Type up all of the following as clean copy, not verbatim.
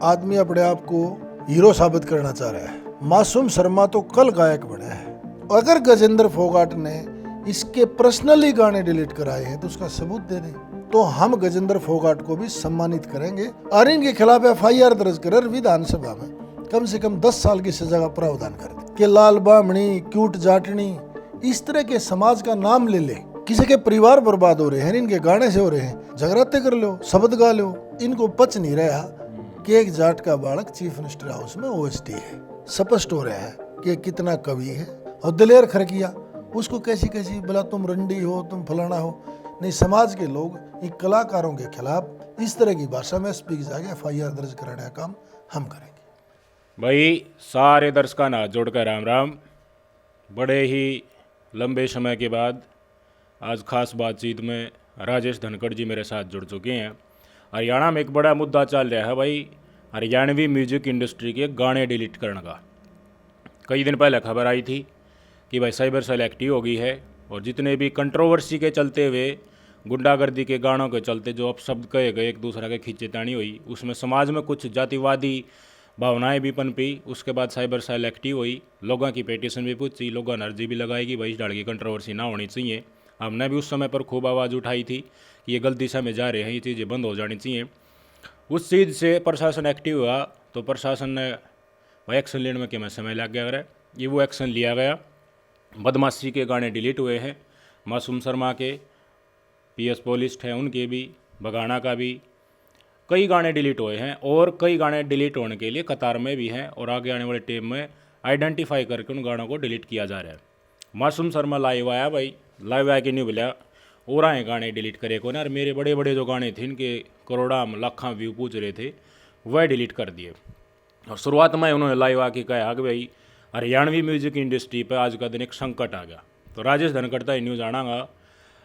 आदमी अपने आप को हीरो साबित करना चाह रहा है। मासूम शर्मा तो कल गायक बना है। अगर गजेंद्र फोगाट ने इसके पर्सनली गाने डिलीट कराए हैं तो उसका सबूत दे दें, तो हम गजेंद्र फोगाट को भी सम्मानित करेंगे और इनके खिलाफ एफआईआर दर्ज कर विधानसभा में कम से कम 10 साल की सजा का प्रावधान कर दे कि लाल बामणी, क्यूट जाटनी, इस तरह के समाज का नाम ले ले। किसी के परिवार बर्बाद हो रहे हैं, इनके गाने से हो रहे हैं, जगराते कर लो, शब्द गा लो। इनको पच नहीं रहा कि एक जाट का बालक चीफ मिनिस्टर हाउस में ओएसडी है। स्पष्ट हो रहा है कि कितना कवि है। और दिलेर खरकिया उसको कैसी कैसी बोला, तुम रंडी हो, तुम फलाना हो। नहीं, समाज के लोग इन कलाकारों के खिलाफ इस तरह की भाषा में स्पीक जाके एफआईआर दर्ज कराने का काम हम करेंगे। भाई सारे दर्शकों ना जोड़कर राम राम। बड़े ही लंबे समय के बाद आज खास बातचीत में राजेश धनखड़ जी मेरे साथ जुड़ चुके हैं। हरियाणा में एक बड़ा मुद्दा चल रहा है भाई, हरियाणवी म्यूजिक इंडस्ट्री के गाने डिलीट करने का। कई दिन पहले खबर आई थी कि भाई साइबर सेल एक्टिव हो गई है और जितने भी कंट्रोवर्सी के चलते हुए, गुंडागर्दी के गानों के चलते जो अपशब्द कहे गए, एक दूसरे के खींचेतानी हुई, उसमें समाज में कुछ जातिवादी भावनाएं भी पनपी। उसके बाद साइबर सेल एक्टिव हुई, लोगों की पिटीशन भी पूछी, लोगों ने अर्जी भी लगाई कि भाई इस ढंग की कंट्रोवर्सी ना होनी चाहिए। हमने भी उस समय पर खूब आवाज़ उठाई थी कि ये गलत दिशा में जा रहे हैं, ये चीज़ें बंद हो जानी चाहिए। उस चीज़ से प्रशासन एक्टिव हुआ तो प्रशासन ने भाई एक्शन लेने में क्या समय लग गया है, ये वो एक्शन लिया गया। बदमाशी के गाने डिलीट हुए हैं, मासूम शर्मा के, पीएस पॉलिस्ट हैं उनके भी, बगाना का भी, कई गाने डिलीट हुए हैं और कई गाने डिलीट होने के लिए कतार में भी हैं और आगे आने वाले टाइम में आइडेंटिफाई करके उन गानों को डिलीट किया जा रहा है। मासूम शर्मा लाइव आया भाई, लाइव आया कि नहीं बोला, और आए गाने डिलीट करे को ना। और मेरे बड़े बड़े जो गाने थे, इनके करोड़ा लाखों व्यू पूछ रहे थे, वह डिलीट कर दिए। और शुरुआत में उन्होंने लाइव आके कहा कि भाई हरियाणवी म्यूजिक इंडस्ट्री पर आज का दिन एक संकट आ गया। तो राजेश धनखड़ का न्यूज़ आनागा,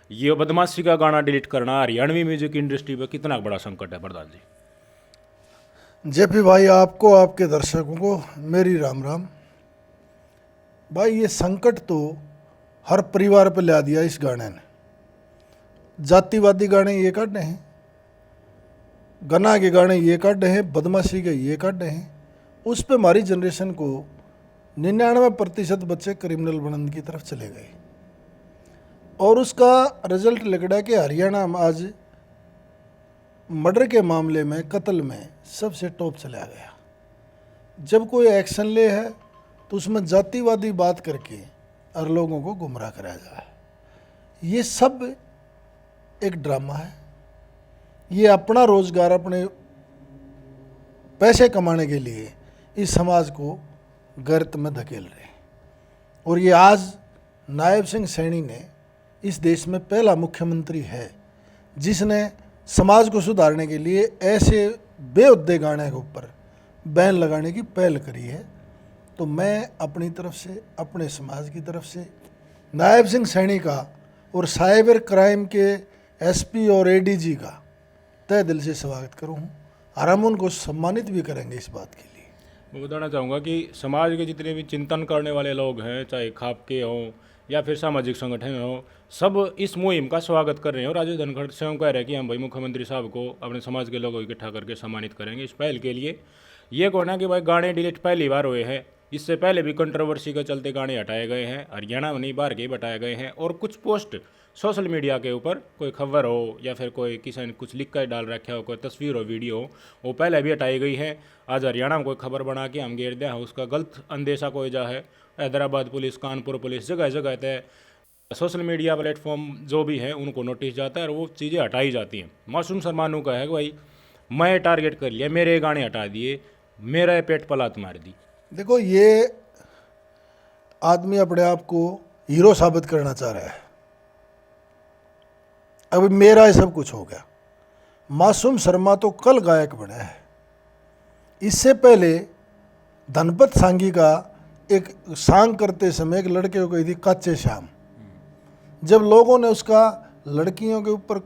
ये बदमाशी का गाना डिलीट करना हरियाणवी म्यूजिक इंडस्ट्री पर कितना बड़ा संकट है प्रधान जी। जेपी भाई, आपको, आपके दर्शकों को मेरी राम राम। भाई ये संकट तो हर परिवार पर ला दिया इस गाने ने। जातिवादी गाने ये काटे हैं, गन्ना के गाने ये काटे हैं, बदमाशी के ये काटे हैं। उस पे हमारी जनरेशन को 99% बच्चे क्रिमिनल बनने की तरफ चले गए और उसका रिजल्ट निकला कि हरियाणा में आज मर्डर के मामले में, कत्ल में सबसे टॉप चला गया। जब कोई एक्शन ले है तो उसमें जातिवादी बात करके और लोगों को गुमराह कराया जाए। ये सब एक ड्रामा है। ये अपना रोजगार, अपने पैसे कमाने के लिए इस समाज को गर्त में धकेल रहे हैं। और ये आज नायब सिंह सैनी ने, इस देश में पहला मुख्यमंत्री है जिसने समाज को सुधारने के लिए ऐसे बेहुद्दे गाने के ऊपर बैन लगाने की पहल करी है। तो मैं अपनी तरफ से, अपने समाज की तरफ से नायब सिंह सैनी का और साइबर क्राइम के एसपी और एडीजी का तहे दिल से स्वागत करूँ और हम उनको सम्मानित भी करेंगे इस बात के लिए। मैं बताना चाहूँगा कि समाज के जितने भी चिंतन करने वाले लोग हैं, चाहे खाप के हों या फिर सामाजिक संगठन हों, सब इस मुहिम का स्वागत कर रहे हैं। और राजेश धनखड़ स्वयं कह रहे हैं कि हम भाई मुख्यमंत्री साहब को अपने समाज के लोगों को इकट्ठा करके सम्मानित करेंगे इस पहल के लिए। ये कहना कि भाई गाने डिलीट पहली बार हुए हैं, इससे पहले भी कंट्रोवर्सी के चलते गाने हटाए गए हैं, हरियाणा में नहीं बाहर के हटाए गए हैं। और कुछ पोस्ट सोशल मीडिया के ऊपर, कोई खबर हो या फिर कोई किसी ने कुछ लिख कर डाल रखा हो, कोई तस्वीर हो, वीडियो हो, वो पहले भी हटाई गई है। आज हरियाणा में कोई खबर बना के हम घेर दिया है, उसका गलत अंदेशा कोई जा है। हैदराबाद पुलिस, कानपुर पुलिस, जगह जगह तय सोशल मीडिया प्लेटफॉर्म जो भी है उनको नोटिस जाता है और वो चीज़ें हटाई जाती हैं। मासूम शर्मा का है कि भाई मैं टारगेट कर लिया, मेरे गाने हटा दिए, मेरा पेट पलात मार दी। देखो, ये आदमी अपने आप को हीरो साबित करना चाह रहा है। अभी मेरा ये सब कुछ हो गया। मासूम शर्मा तो कल गायक बना है। इससे पहले धनपत सांगी का एक सांग करते समय एक लड़के को कही थी कच्चे श्याम। जब लोगों ने उसका लड़कियों के ऊपर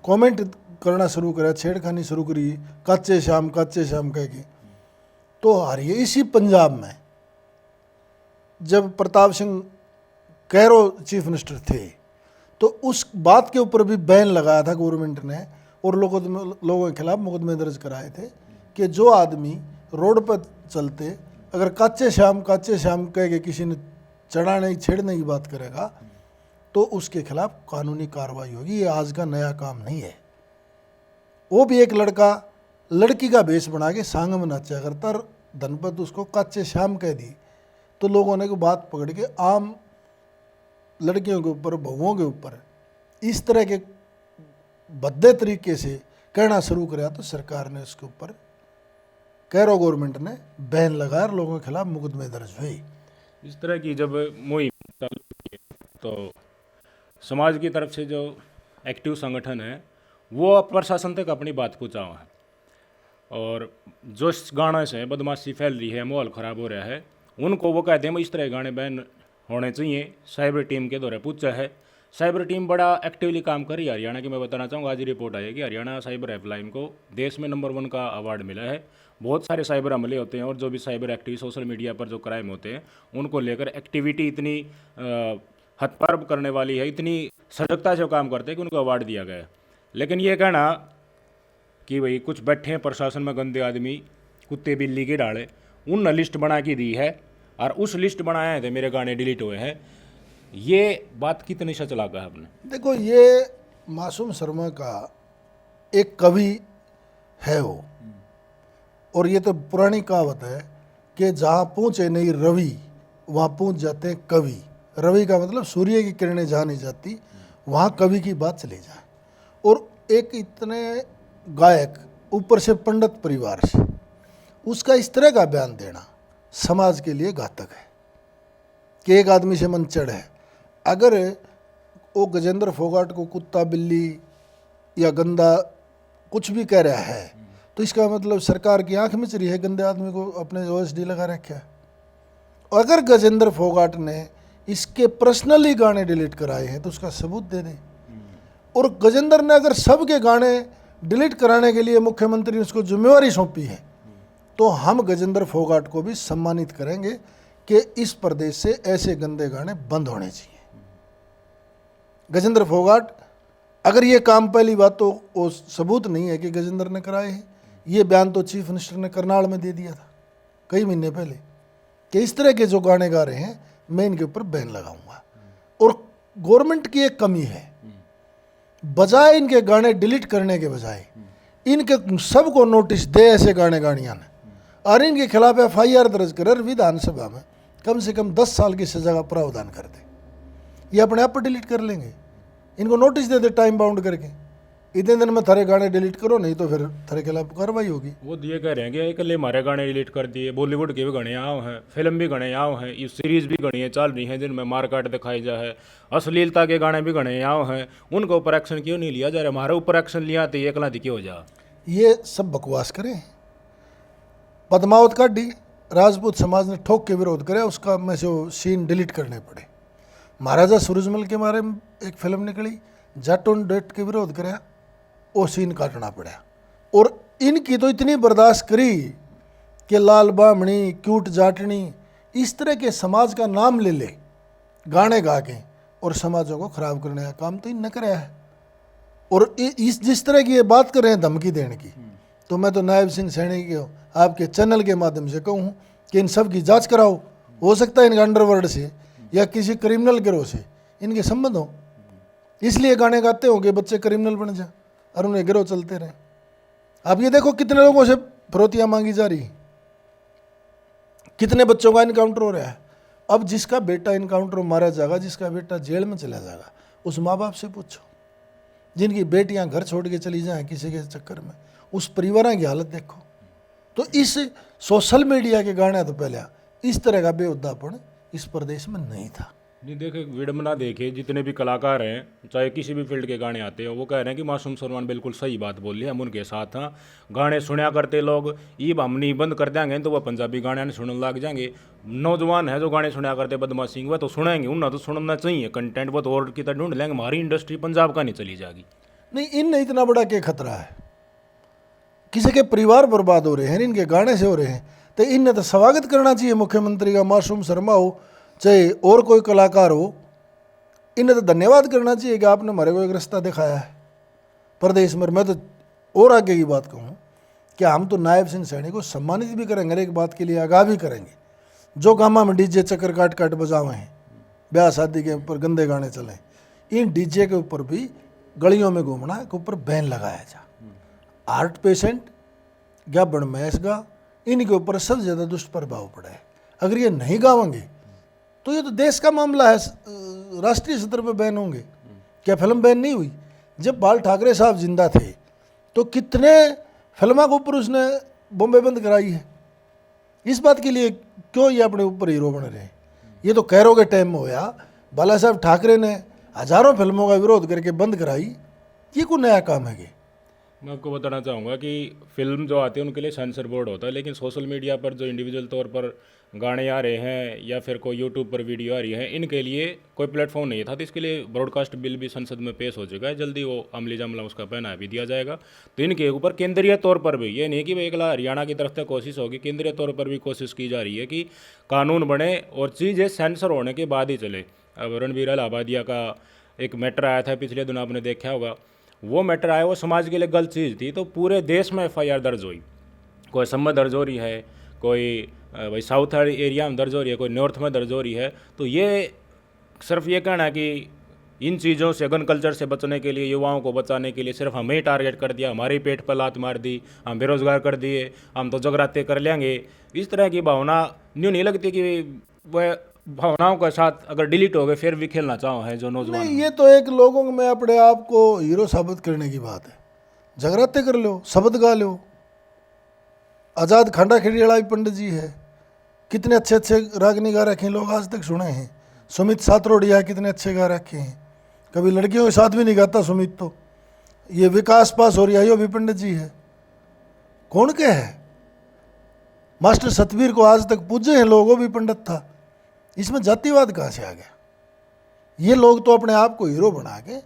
कमेंट करना शुरू करा, छेड़खानी शुरू करी, कच्चे श्याम कह के, तो हरिया इसी पंजाब में जब प्रताप सिंह कैरो चीफ मिनिस्टर थे तो उस बात के ऊपर भी बैन लगाया था गवर्नमेंट ने और लोगों के खिलाफ मुकदमे दर्ज कराए थे कि जो आदमी रोड पर चलते अगर काचे श्याम कह के किसी ने चढ़ाने छेड़ने की बात करेगा तो उसके खिलाफ कानूनी कार्रवाई होगी। ये आज का नया काम नहीं है। वो भी एक लड़का लड़की का भेष बना के सांग में नाचा करता और धनपत उसको काचे श्याम कह दी तो लोगों ने को बात पकड़ के आम लड़कियों के ऊपर बहुओं के ऊपर इस तरह के भद्दे तरीके से कहना शुरू कराया तो सरकार ने उसके ऊपर कैरो गवर्नमेंट ने बैन लगाया और लोगों के खिलाफ मुकदमे दर्ज हुए। इस तरह की जब मुहिम चालू की तो समाज की तरफ से जो एक्टिव संगठन है वो प्रशासन तक अपनी बात पहुँचाओ है और जो इस गाने से बदमाशी फैल रही है, माहौल ख़राब हो रहा है, उनको वो कहते हैं इस तरह के गाने बैन होने चाहिए। साइबर टीम के दौरे पूछा है, साइबर टीम बड़ा एक्टिवली काम कर रही है हरियाणा की। मैं बताना चाहूँगा आज रिपोर्ट आई है कि हरियाणा साइबर हेल्पलाइन को देश में नंबर 1 का अवार्ड मिला है। बहुत सारे साइबर हमले होते हैं और जो भी साइबर एक्टिव सोशल मीडिया पर जो क्राइम होते हैं उनको लेकर एक्टिविटी इतनी हथपार करने वाली है, इतनी सजगता से काम करते हैं कि उनको अवार्ड दिया गया है। लेकिन ये कहना कि भाई कुछ बैठे हैं प्रशासन में गंदे आदमी कुत्ते बिल्ली के डाले, उन लिस्ट बना के दी है और उस लिस्ट बनाए थे मेरे गाने डिलीट हुए हैं, ये बात कितनी सच लगा है आपने? देखो ये मासूम शर्मा का एक कवि है वो, और ये तो पुरानी कहावत है कि जहाँ पहुँचे नहीं रवि वहाँ पहुँच जाते हैं कवि। रवि का मतलब सूर्य की किरणें जहाँ नहीं जाती वहाँ कवि की बात चली जाए। और एक इतने गायक ऊपर से पंडित परिवार से उसका इस तरह का बयान देना समाज के लिए घातक है कि एक आदमी से मन चढ़ है। अगर वो गजेंद्र फोगाट को कुत्ता बिल्ली या गंदा कुछ भी कह रहा है तो इसका मतलब सरकार की आंख में चढ़ी है, गंदे आदमी को अपने ओएसडी लगा रखा है। और अगर गजेंद्र फोगाट ने इसके पर्सनली गाने डिलीट कराए हैं तो उसका सबूत दे दें। और गजेंद्र ने अगर सबके गाने डिलीट कराने के लिए मुख्यमंत्री ने उसको जिम्मेवारी सौंपी है तो हम गजेंद्र फोगाट को भी सम्मानित करेंगे कि इस प्रदेश से ऐसे गंदे गाने बंद होने चाहिए। गजेंद्र फोगाट अगर ये काम, पहली बात तो वो सबूत नहीं है कि गजेंद्र ने कराए हैं, ये बयान तो चीफ मिनिस्टर ने करनाल में दे दिया था कई महीने पहले कि इस तरह के जो गाने गा रहे हैं मैं इनके ऊपर बैन लगाऊंगा। और गवर्नमेंट की एक कमी है, बजाय इनके गाने डिलीट करने के बजाय इनके सबको नोटिस दे ऐसे गाने गाड़ियाँ ने और इनके खिलाफ FIR दर्ज कर विधानसभा में कम से कम 10 साल की सजा का प्रावधान कर दे। ये अपने आप पर डिलीट कर लेंगे। इनको नोटिस दे दे टाइम बाउंड करके, इतने दिन में थारे गाने डिलीट करो नहीं तो फिर थारे खिलाफ कार्रवाई होगी। वो ये कह रहे हैं कि इकल्ले हमारे गाने डिलीट कर दिए, बॉलीवुड के भी गाने आओ हैं, फिल्म भी गाने आओ हैं, ये सीरीज़ भी गाने चल रही हैं जिनमें मारकाट दिखाई जा है, अश्लीलता के गाने भी गाने आओ हैं, उनके ऊपर एक्शन क्यों नहीं लिया जा रहा? हमारे ऊपर एक्शन लिया तो ये अकला दिखे हो जा। ये सब बकवास करें। पद्मावत का डी राजपूत समाज ने ठोक के विरोध करे, उसका में से वो सीन डिलीट करने पड़े। महाराजा सूरजमल के बारे में एक फिल्म निकली, जाटोन डेट के विरोध करे, वो सीन काटना पड़ा। और इनकी तो इतनी बर्दाश्त करी कि लाल बामणी, क्यूट जाटनी, इस तरह के समाज का नाम ले ले गाने गा के और समाजों को खराब करने का काम तो इन कराया है। और इस जिस तरह की ये बात कर रहे हैं धमकी देने की, तो मैं तो नायब सिंह सैनी के आपके चैनल के माध्यम से कहूँ कि इन सब की जांच कराओ। हो सकता है इनका अंडरवर्ल्ड से या किसी क्रिमिनल गिरोह से इनके संबंध हो, इसलिए गाने गाते होंगे बच्चे क्रिमिनल बन जाए और उन्हें गिरोह चलते रहे। आप ये देखो कितने लोगों से फिरौतियाँ मांगी जा रही, कितने बच्चों का इनकाउंटर हो रहा है। अब जिसका बेटा इनकाउंटर मारा जाएगा, जिसका बेटा जेल में चला जाएगा, उस माँ बाप से पूछो। जिनकी बेटियां घर छोड़ के चली जाएं किसी के चक्कर में, उस परिवार की हालत देखो। तो इस सोशल मीडिया के गाने तो पहले इस तरह का बेहुदापन इस प्रदेश में नहीं था। नहीं देखे विडम्बना देखे, जितने भी कलाकार हैं चाहे किसी भी फील्ड के गाने आते हैं वो कह रहे हैं कि मासूम शर्मा ने बिल्कुल सही बात बोली है, हम उनके साथ हैं। गाने सुना करते लोग ईब हम नहीं बंद कर देंगे तो वह पंजाबी गाने सुनने लग जाएंगे। नौजवान है जो गाने सुना करते बदमाशी, वह तो सुनेंगे, उन्हें तो सुनना चाहिए कंटेंट, वो तो और की तरह ढूंढ लेंगे। हमारी इंडस्ट्री पंजाब का नहीं चली जाएगी। नहीं, इनने इतना बड़ा क्या खतरा है, किसी के परिवार बर्बाद हो रहे हैं इनके गाने से हो रहे हैं, तो इनने तो स्वागत करना चाहिए मुख्यमंत्री का। मासूम शर्मा हो चाहे और कोई कलाकार हो, इन्हें तो धन्यवाद करना चाहिए कि आपने हमारे को एक रास्ता दिखाया है प्रदेश में। मैं तो और आगे की बात कहूँ कि हम तो नायब सिंह सैनी को सम्मानित भी करेंगे, हर एक बात के लिए आगाह भी करेंगे। जो काम हम डीजे चक्कर काट काट बजावे हैं, ब्याह शादी के ऊपर गंदे गाने चले, इन डीजे के ऊपर भी गलियों में घूमना के ऊपर बैन लगाया जा। हार्ट पेशेंट या बनमैस गा, इनके ऊपर सबसे ज़्यादा दुष्प्रभाव पड़ा है। अगर ये नहीं गावेंगे तो ये तो देश का मामला है, राष्ट्रीय स्तर पर बैन होंगे। क्या फिल्म बैन नहीं हुई? जब बाल ठाकरे साहब जिंदा थे तो कितने फिल्मों के ऊपर उसने बॉम्बे बंद कराई है। इस बात के लिए क्यों ये अपने ऊपर हीरो बन रहे हैं? ये तो कैरों के टाइम में होया, बाला साहब ठाकरे ने हजारों फिल्मों का विरोध करके बंद कराई। ये कोई नया काम है कि? मैं आपको बताना चाहूँगा कि फिल्म जो आती है उनके लिए सेंसर बोर्ड होता है, लेकिन सोशल मीडिया पर जो इंडिविजुअल तौर पर गाने आ रहे हैं या फिर कोई यूट्यूब पर वीडियो आ रही है, इनके लिए कोई प्लेटफॉर्म नहीं था। तो इसके लिए ब्रॉडकास्ट बिल भी संसद में पेश हो चुका है, जल्दी वो अमली जमला उसका पहना भी दिया जाएगा। तो इनके ऊपर केंद्रीय तौर पर भी, ये नहीं कि भाई एकला हरियाणा की तरफ से कोशिश होगी, केंद्रीय तौर पर भी कोशिश की जा रही है कि कानून बने और चीज़ें सेंसर होने के बाद ही चले। अब रणबीर इलाहाबादिया का एक मैटर आया था पिछले दिनों, आपने देखा होगा। वो मैटर आया, वो समाज के लिए गलत चीज़ थी, तो पूरे देश में FIR दर्ज हुई। कोई असम में दर्ज हो रही है, कोई भाई साउथ एरिया में दर्ज हो रही है, कोई नॉर्थ में दर्ज हो रही है। तो ये सिर्फ ये कहना है कि इन चीज़ों से, गन कल्चर से बचने के लिए, युवाओं को बचाने के लिए सिर्फ हमें ही टारगेट कर दिया, हमारे ही पेट पर लात मार दी, हम बेरोजगार कर दिए, हम तो जगराते कर लेंगे, इस तरह की भावना न्यू नहीं लगती कि वह भावनाओं के साथ अगर डिलीट हो गए फिर भी खेलना चाहो है जो नौजवान। नहीं, ये तो एक लोगों में अपने आप को हीरो साबित करने की बात है। जगराते कर लो, शब्द गा लो। आज़ाद खांडा खेड़ियाड़ा पंडित जी है, कितने अच्छे अच्छे रागनी गा रखे हैं, लोग आज तक सुने हैं। सुमित सातरोड़िया कितने अच्छे गा रखे हैं, कभी लड़कियों के साथ भी नहीं गाता सुमित। तो ये विकास पास हो रही है, यो भी पंडित जी है। कौन के है? मास्टर सतवीर को आज तक पूजे हैं लोग, वो भी पंडित था। इसमें जातिवाद कहाँ से आ गया? ये लोग तो अपने आप को हीरो बना के,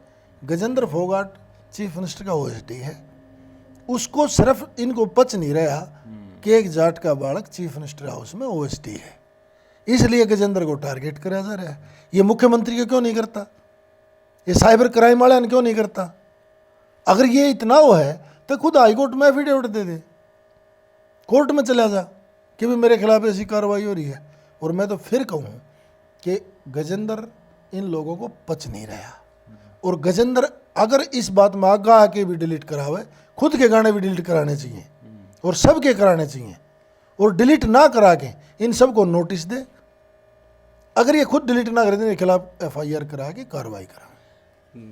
गजेंद्र फोगाट चीफ मिनिस्टर का OSD है, उसको सिर्फ इनको पच नहीं रहा कि एक जाट का बालक चीफ मिनिस्टर हाउस में OSD है, इसलिए गजेंद्र को टारगेट करा जा रहा है। ये मुख्यमंत्री को क्यों नहीं करता? ये साइबर क्राइम वाले क्यों नहीं करता? अगर ये इतना वो है तो खुद हाईकोर्ट में एफिडेविट दे दे, कोर्ट में चला जा कि भी मेरे खिलाफ ऐसी कार्रवाई हो रही है। और मैं तो फिर कहूँ कि गजेंद्र इन लोगों को पच नहीं रहा, और गजेंद्र अगर इस बात में आगा आके भी डिलीट करावे, खुद के गाने भी डिलीट कराने चाहिए और सबके कराने चाहिए, और डिलीट ना करा के इन सबको नोटिस दे। अगर ये खुद डिलीट ना करे तो इनके खिलाफ FIR करा के कार्रवाई करा।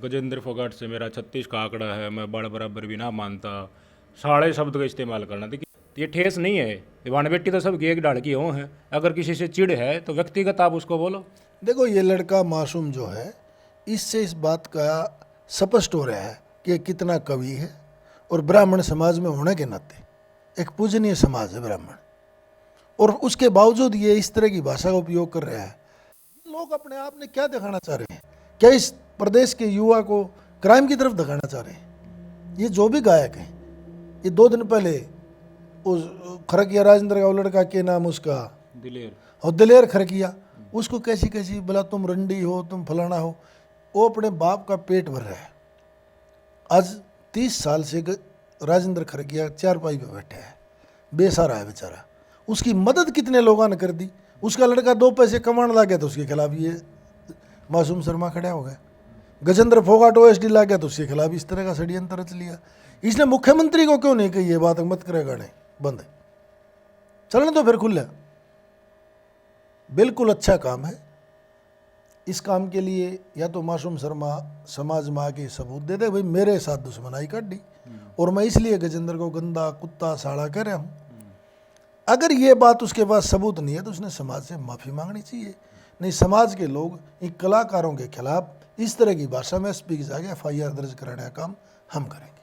गजेंद्र फोगाट से मेरा 36 का आंकड़ा है, मैं बड़ बराबर भी ना मानता। साढ़े शब्द का इस्तेमाल करना, देखिए ये ठेस नहीं है। दीवान बेटी तो सबकी एक डाल की हो है, अगर किसी से चिढ़ है तो व्यक्तिगत आप उसको बोलो। देखो, ये लड़का मासूम जो है, इससे इस बात का स्पष्ट हो रहा है कि ये कितना कवि है, और ब्राह्मण समाज में होने के नाते एक पूजनीय समाज है ब्राह्मण, और उसके बावजूद ये इस तरह की भाषा का उपयोग कर रहा है। लोग अपने आप ने क्या दिखाना चाह रहे हैं? क्या इस प्रदेश के युवा को क्राइम की तरफ दिखाना चाह रहे हैं? ये जो भी गायक हैं, ये 2 दिन पहले उस खरकिया राजेंद्र का वो लड़का, के नाम उसका दिलेर, और दिलेर खरकिया, उसको कैसी कैसी बोला तुम रंडी हो, तुम फलाना हो। वो अपने बाप का पेट भर रहा है। आज 30 साल से राजेंद्र खरकिया चारपाई पे बैठा है, बेसहारा है बेचारा। उसकी मदद कितने लोगों ने कर दी। उसका लड़का 2 पैसे कमाने लग गया तो उसके खिलाफ ये मासूम शर्मा खड़ा हो गया। गजेंद्र फोगाट OSD ला गया तो उसके खिलाफ इस तरह का षड्यंत्र रच लिया। इसने मुख्यमंत्री को क्यों नहीं कही ये बात, मत करे गाने बंद है, चलने तो फिर खुले। बिल्कुल अच्छा काम है। इस काम के लिए या तो मासूम शर्मा समाज में आके सबूत दे दे, भाई मेरे साथ दुश्मनाई कर दी और मैं इसलिए गजेंद्र को गंदा कुत्ता साड़ा कह रहा हूँ। अगर ये बात उसके पास सबूत नहीं है तो उसने समाज से माफ़ी मांगनी चाहिए। नहीं, समाज के लोग इन कलाकारों के खिलाफ इस तरह की भाषा में स्पीक जाके FIR दर्ज कराने का काम हम करेंगे।